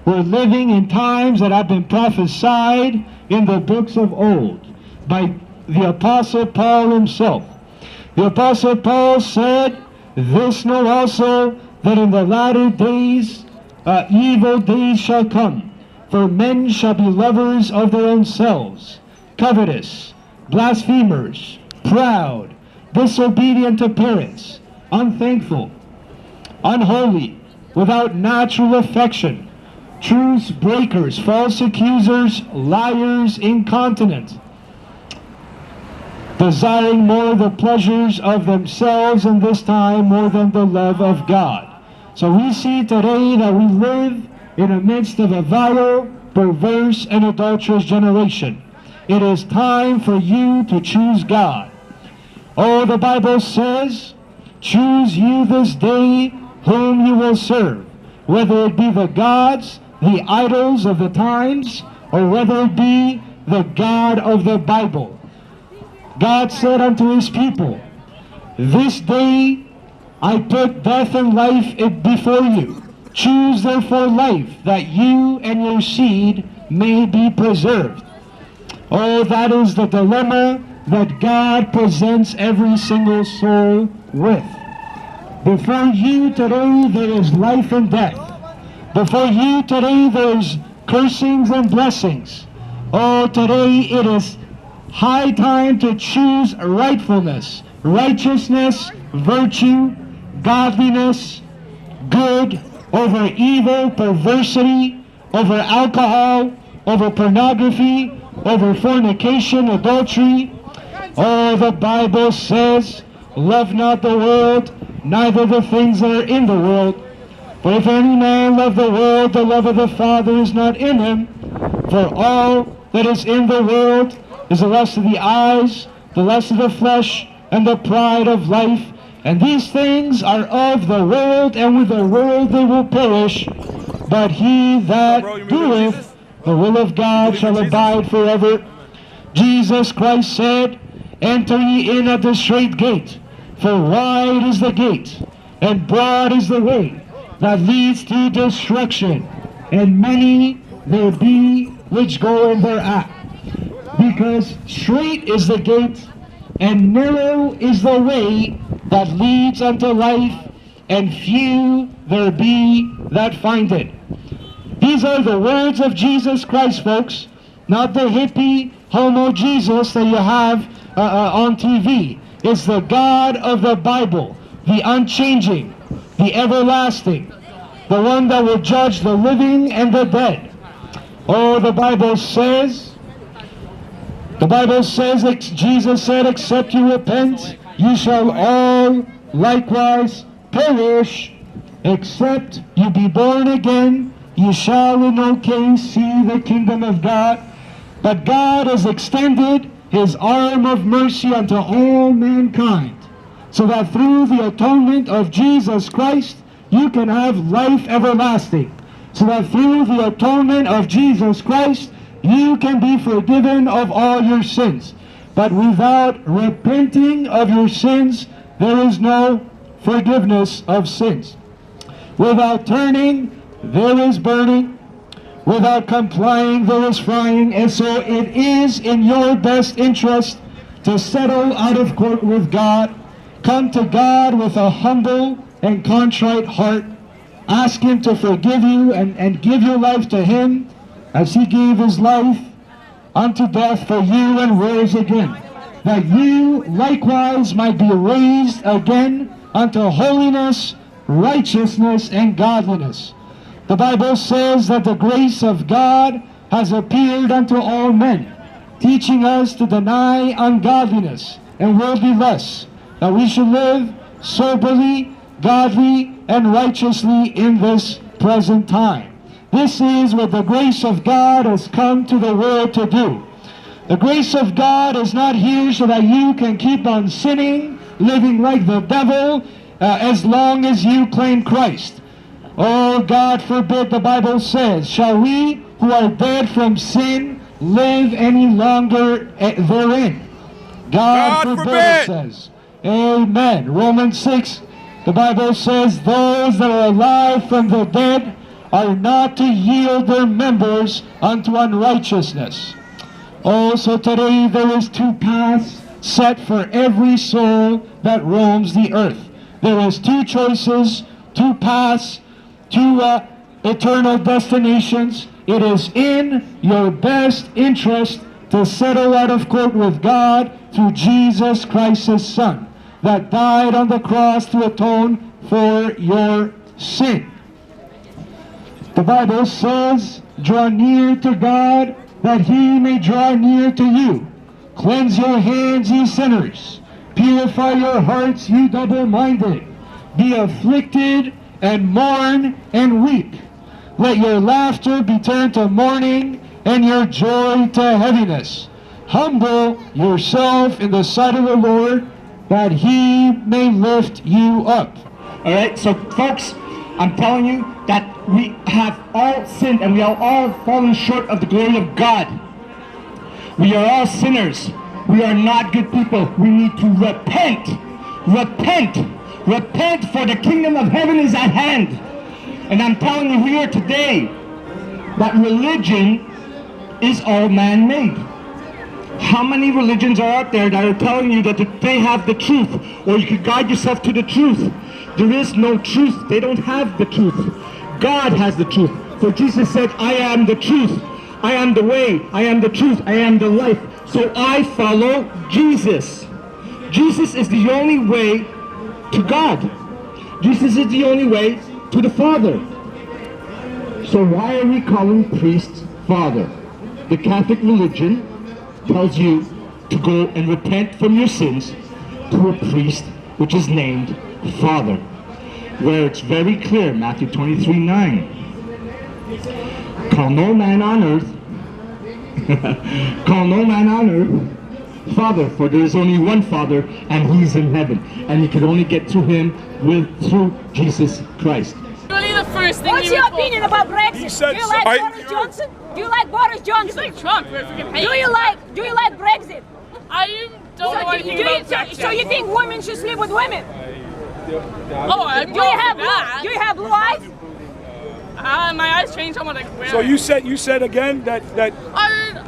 We're living in times that have been prophesied in the books of old by the Apostle Paul himself. The Apostle Paul said, "This know also, that in the latter days evil days shall come. For men shall be lovers of their own selves, covetous, blasphemers, proud, disobedient to parents, unthankful, unholy, without natural affection, truce breakers, false accusers, liars, incontinent, desiring more the pleasures of themselves in this time more than the love of God." So we see today that we live in the midst of a vile, perverse, and adulterous generation. It is time for you to choose God. Oh, the Bible says, "Choose you this day whom you will serve, whether it be the gods, the idols of the times, or whether it be the God of the Bible." God said unto his people, "This day I put death and life before you. Choose therefore life, that you and your seed may be preserved." Oh, that is the dilemma that God presents every single soul with. Before you today there is life and death. Before you today there is cursings and blessings. Oh, today it is high time to choose rightfulness, righteousness, virtue, godliness, good, over evil, perversity, over alcohol, over pornography, over fornication, adultery. Oh, the Bible says, "Love not the world, neither the things that are in the world. For if any man love the world, the love of the Father is not in him. For all that is in the world is the lust of the eyes, the lust of the flesh, and the pride of life. And these things are of the world, and with the world they will perish. But he that doeth the will of God shall abide forever." Jesus Christ said, "Enter ye in at the strait gate, for wide is the gate, and broad is the way that leads to destruction, and many there be which go in thereat. Because strait is the gate, and narrow is the way that leads unto life, and few there be that find it." These are the words of Jesus Christ, folks, not the hippie homo Jesus that you have on TV. It's the God of the Bible, the unchanging, the everlasting, the one that will judge the living and the dead. Oh, the Bible says, Jesus said, "Except you repent, you shall all likewise perish. Except you be born again, you shall in no case see the kingdom of God." But God has extended his arm of mercy unto all mankind, so that through the atonement of Jesus Christ, you can have life everlasting. So that through the atonement of Jesus Christ, you can be forgiven of all your sins. But without repenting of your sins, there is no forgiveness of sins. Without turning, there is burning. Without complying, there is frying. And so it is in your best interest to settle out of court with God. Come to God with a humble and contrite heart. Ask him to forgive you and give your life to him as he gave his life unto death for you and rose again, that you likewise might be raised again unto holiness, righteousness, and godliness. The Bible says that the grace of God has appeared unto all men, teaching us to deny ungodliness and worldly lusts, that we should live soberly, godly, and righteously in this present time. This is what the grace of God has come to the world to do. The grace of God is not here so that you can keep on sinning, living like the devil, as long as you claim Christ. Oh, God forbid, the Bible says, shall we who are dead from sin live any longer therein? God forbid, it says. Amen. Romans 6, the Bible says, those that are alive from the dead are not to yield their members unto unrighteousness. Also today there is two paths set for every soul that roams the earth. There is two choices, two paths, two eternal destinations. It is in your best interest to settle out of court with God through Jesus Christ, His Son, that died on the cross to atone for your sin. The Bible says, draw near to God that He may draw near to you. Cleanse your hands, ye sinners. Purify your hearts, ye double-minded. Be afflicted and mourn and weep. Let your laughter be turned to mourning and your joy to heaviness. Humble yourself in the sight of the Lord, that He may lift you up. All right, so folks, I'm telling you that we have all sinned and we are all fallen short of the glory of God. We are all sinners. We are not good people. We need to repent. Repent. Repent, for the kingdom of heaven is at hand. And I'm telling you here today that religion is all man-made. How many religions are out there that are telling you that they have the truth, or you can guide yourself to the truth? There is no truth. They don't have the truth. God has the truth. For Jesus said, I am the truth. I am the way. I am the truth. I am the life. So I follow Jesus. Jesus is the only way to God. Jesus is the only way to the Father. So why are we calling priests Father? The Catholic religion tells you to go and repent from your sins to a priest which is named Father, where it's very clear, Matthew 23:9. Call no man on earth, call no man on earth Father, for there is only one Father, and He's in heaven, and you can only get to Him through Jesus Christ. Really, the first thing. What's your opinion about Brexit? Said, do you like Boris Johnson? Do you like Boris Johnson? He's like Trump. We're freaking hate. Do you like Brexit? I don't know anything about Brexit. So you think women should sleep with women? Oh, I'm Do you have blue eyes? My eyes changed on what I wear. So you said again that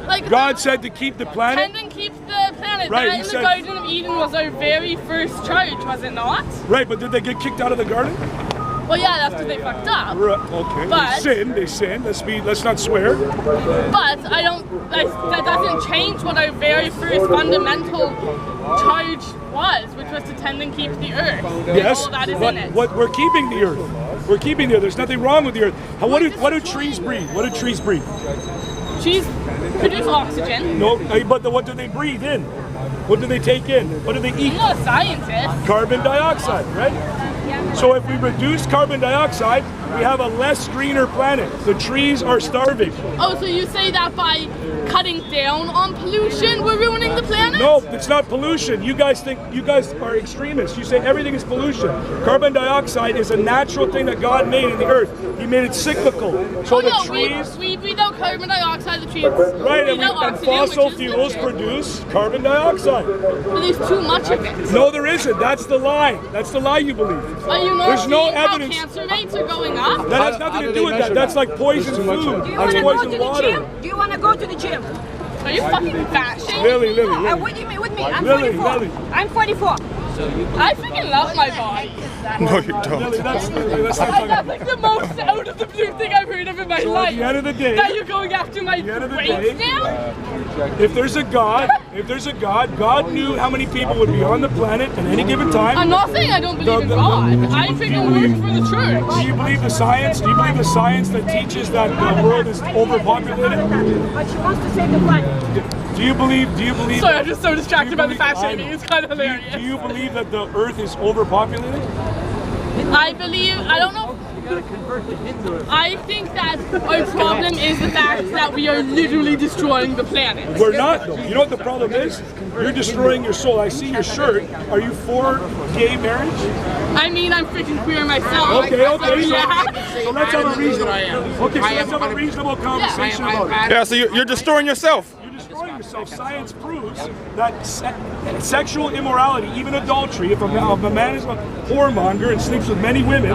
like God said to keep the planet? Tend and keep the planet. Right, That he in the said- Garden of Eden was our very first charge, was it not? Right, but did they get kicked out of the garden? Well, yeah, that's because they fucked up. Okay. But- They sinned. Let's not swear. But that doesn't change what our very first fundamental charge was, which was to tend and keep the earth. Yes, All that is but in it. we're keeping the earth. We're keeping the earth. There's nothing wrong with the earth. What do trees breathe? What do trees breathe? Trees produce oxygen. No, but what do they breathe in? What do they take in? What do they eat? I'm not a scientist. Carbon dioxide, right? So if we reduce carbon dioxide, we have a less greener planet. The trees are starving. Oh, so you say that by cutting down on pollution, we're ruining the planet? No, it's not pollution. You guys are extremists. You say everything is pollution. Carbon dioxide is a natural thing that God made in the earth. He made it cyclical. So the trees, we breathe out carbon dioxide, the trees right, breathe out and oxygen, fossil which is fuels the air. produce carbon dioxide. But there's too much of it. No, there isn't. That's the lie. That's the lie you believe. Are you not There's seeing no how evidence. cancer rates are going up? That has nothing to do with that. That's like poison food. Do you That's want to go to poison the water. gym? Do you want to go to the gym? Are you fucking fat shaming? Lily. What do you mean with me? I'm Lily, 44. Lily. I'm 44. I freaking love my body. No, you don't. Lily, that's not And that's like the most out of the blue thing I've heard of in my So life. at the end of the day, That you're going after my the end of the weight day- now? if there's a God, God knew how many people would be on the planet at any given time. I'm not saying I don't believe in God. I freaking work for the church. Do you believe the science? Do you believe the science that teaches that the world is overpopulated? But she wants to save the planet. Do you believe? Sorry, I'm just so distracted by the fat I shaming. know. It's kind of Do hilarious. you believe that the Earth is overpopulated? I believe, I don't know. I think that our problem is the fact that we are literally destroying the planet. We're not, though. You know what the problem is? You're destroying your soul. I see your shirt. Are you for gay marriage? I mean, I'm freaking queer myself. Okay. So, yeah. So let's have a reasonable conversation about it. Yeah, so you're destroying yourself. You're destroying yourself. yourself, science proves that sexual immorality, even adultery, if a man is a whoremonger and sleeps with many women,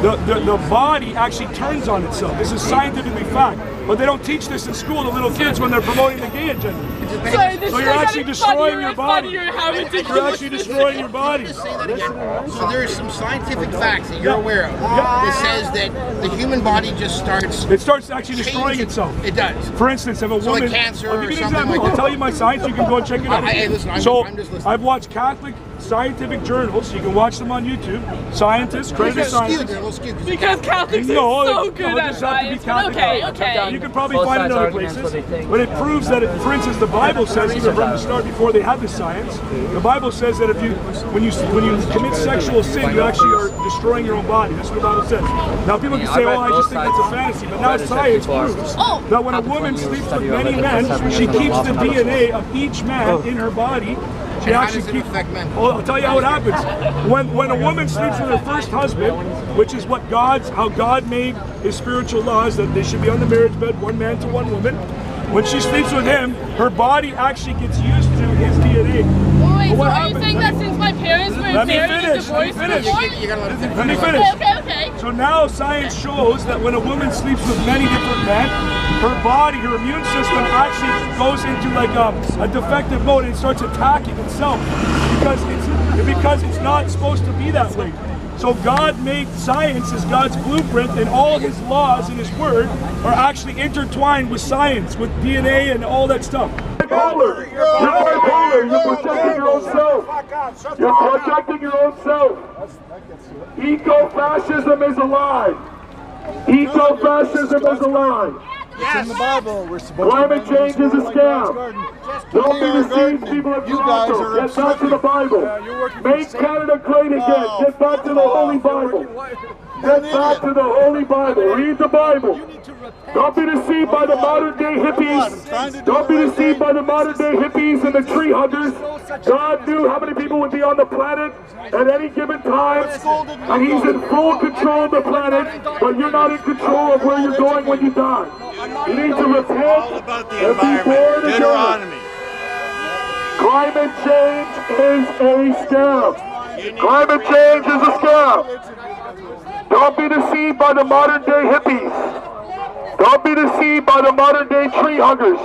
the body actually turns on itself. This is scientifically fact. But they don't teach this in school to little kids when they're promoting the gay agenda. Sorry, this So is you're actually getting destroying your body. funnier how ridiculous You're actually this destroying is. your body. Say that again. So there are some scientific facts that you're aware of that says that the human body just starts. It starts actually destroying changing. itself. It does. For instance, if a So like woman, cancer I'll give you or an something example. like I'll that. tell you my science. You can go and check it out. Hey, listen, I'm just listening. I've watched Catholic scientific journals. You can watch them on YouTube. Scientists, credited They're skewed. scientists. They're a little skewed. Because Catholics No, are so you good don't at just have to be science. But Catholic. okay. You can probably Both find it sides in other arguments, places, what they think. but it proves that, for instance, the Bible says even from the start, before they had the science, the Bible says that when you commit sexual sin, you actually are destroying your own body. That's what the Bible says. Now people can say, "Oh, I just think that's a fantasy," but now science proves that when a woman sleeps with many men, she keeps the DNA of each man in her body. She How actually does it keeps. affect men? Oh, I'll tell you how it happens. When a woman sleeps with her first husband, which is how God made his spiritual laws, that they should be on the marriage bed, one man to one woman. When she sleeps with him, her body actually gets used to his DNA. Wait, But so what are you happens- saying that since my parents were Let me married and finish, let me divorced finish. before? You gotta let it finish. Let me finish. Okay. So now science shows that when a woman sleeps with many different men, her body, her immune system actually goes into like a defective mode and it starts attacking itself because it's not supposed to be that way. So God made science as God's blueprint, and all his laws and his word are actually intertwined with science, with DNA and all that stuff. Bipolar. You're bipolar. You're protecting your own self. You're protecting your own self. Eco-fascism is a lie. Eco-fascism is a lie. It's in the Bible. We're supposed Climate to change is a like God's scam. garden. Don't be Clean our deceived, garden. people of You guys Toronto. are Get back to the Bible. you're working for Make Satan. Canada great again. Get back to the Holy Bible. Get back to the Holy Bible. Read the Bible. Don't be deceived by the modern day hippies. Don't be deceived by the modern day hippies and the tree huggers. God knew how many people would be on the planet at any given time, and he's in full control of the planet, but you're not in control of where you're going when you die. You need to repent and be born again. Climate change is a scam. Climate change is a scam. Don't be deceived by the modern day hippies. Don't be deceived by the modern day tree huggers.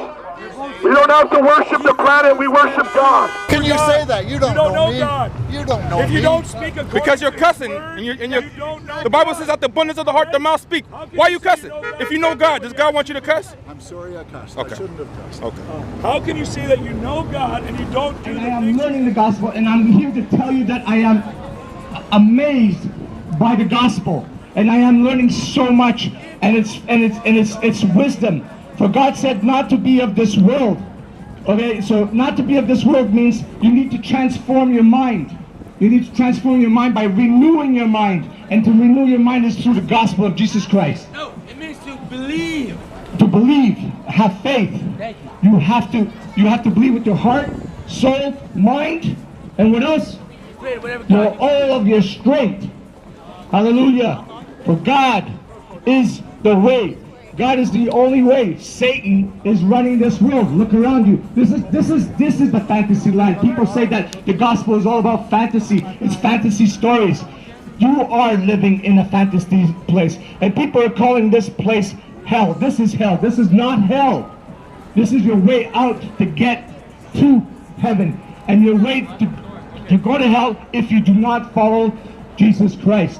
We don't have to worship the planet, we worship God. Can you say that? You don't know me. God. You don't know If you me. don't speak according Because you're to his cussing word, and you're you don't know the Bible God. says out the abundance of the heart the mouth speak. Why are you cussing? If you know God, does God want you to cuss? I'm sorry I cussed. Okay. I shouldn't have cussed. Okay. How can you say that you know God and you don't do And the I am things? learning the gospel, and I'm here to tell you that I am amazed by the gospel, and I am learning so much, and it's wisdom. For God said not to be of this world. Okay, so not to be of this world means you need to transform your mind. You need to transform your mind by renewing your mind, and to renew your mind is through the gospel of Jesus Christ. No, it means to believe. To believe, have faith. You have to believe with your heart, soul, mind, and what else? Whatever Your God. all of your strength. Hallelujah. For God is the way. God is the only way. Satan is running this world. Look around you. This is the fantasy land. People say that the gospel is all about fantasy. It's fantasy stories. You are living in a fantasy place, and people are calling this place hell. This is hell. This is not hell. This is your way out to get to heaven, and your way to go to hell if you do not follow Jesus Christ.